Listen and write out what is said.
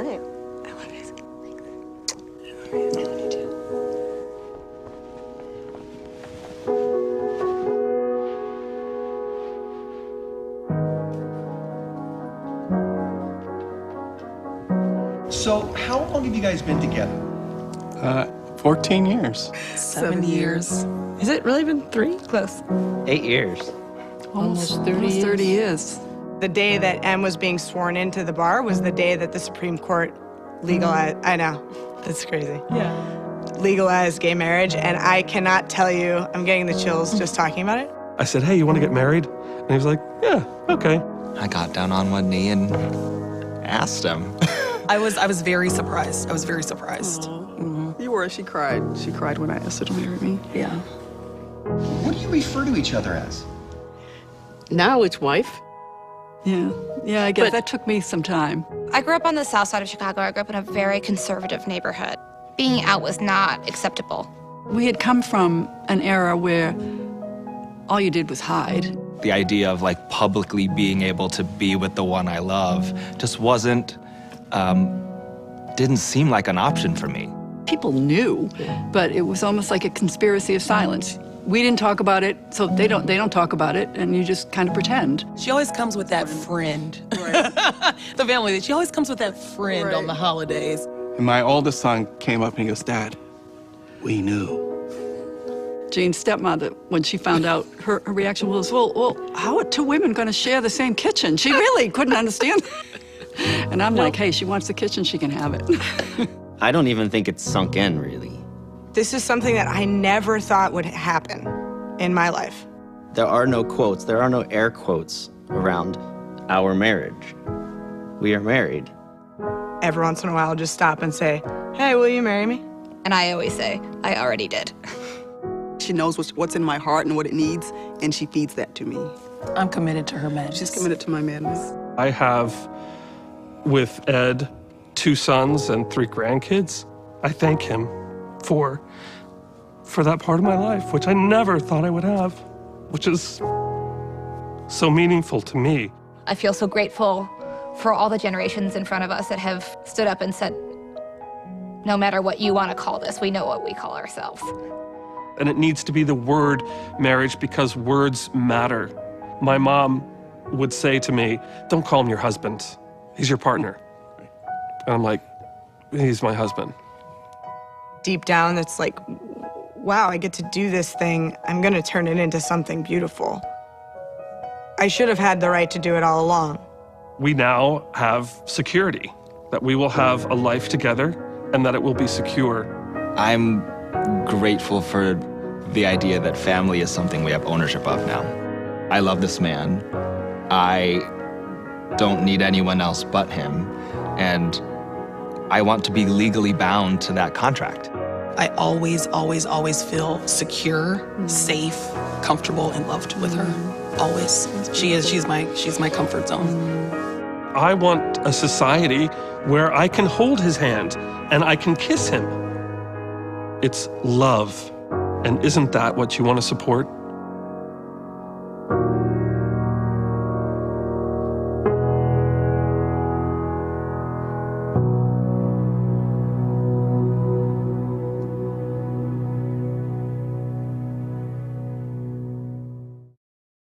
love you. I love you. I love you too. So, how long have you guys been together? 14 years. 7 years. Has it really been 3? Close. 8 years. Almost 30 years. The day that Em was being sworn into the bar was the day that the Supreme Court legalized, I know, that's crazy. Yeah. Legalized gay marriage, and I cannot tell you, I'm getting the chills just talking about it. I said, hey, you want to get married? And he was like, yeah, okay. I got down on one knee and asked him. I was very surprised. I was very surprised. You were. She cried. She cried when I asked her to marry me. Yeah. What do you refer to each other as? Now it's wife. Yeah. Yeah, I guess But that took me some time. I grew up on the south side of Chicago. I grew up in a very conservative neighborhood. Being out was not acceptable. We had come from an era where all you did was hide. The idea of like publicly being able to be with the one I love just wasn't, didn't seem like an option for me. People knew, but it was almost like a conspiracy of silence. We didn't talk about it, so they don't talk about it, and you just kind of pretend. She always comes with that friend. Right. The family, she always comes with that friend on the holidays. And my oldest son came up and he goes, Dad, we knew. Jane's stepmother, when she found out, her reaction was, well, how are 2 women going to share the same kitchen? She really couldn't understand. And I'm like, hey, she wants the kitchen, she can have it. I don't even think it's sunk in, really. This is something that I never thought would happen in my life. There are no quotes, there are no air quotes around our marriage. We are married. Every once in a while, I'll just stop and say, hey, will you marry me? And I always say, I already did. She knows what's in my heart and what it needs, and she feeds that to me. I'm committed to her madness. She's committed to my madness. I have, with Ed, 2 sons and 3 grandkids. I thank him for that part of my life, which I never thought I would have, which is so meaningful to me. I feel so grateful for all the generations in front of us that have stood up and said, no matter what you want to call this, we know what we call ourselves. And it needs to be the word marriage because words matter. My mom would say to me, don't call him your husband, he's your partner. And I'm like, he's my husband. Deep down, it's like, wow, I get to do this thing. I'm gonna turn it into something beautiful. I should have had the right to do it all along. We now have security, that we will have a life together and that it will be secure. I'm grateful for the idea that family is something we have ownership of now. I love this man. I don't need anyone else but him. And I want to be legally bound to that contract. I always, always, always feel secure, safe, comfortable, and loved with her. Always. She's my comfort zone. I want a society where I can hold his hand and I can kiss him. It's love. And isn't that what you want to support?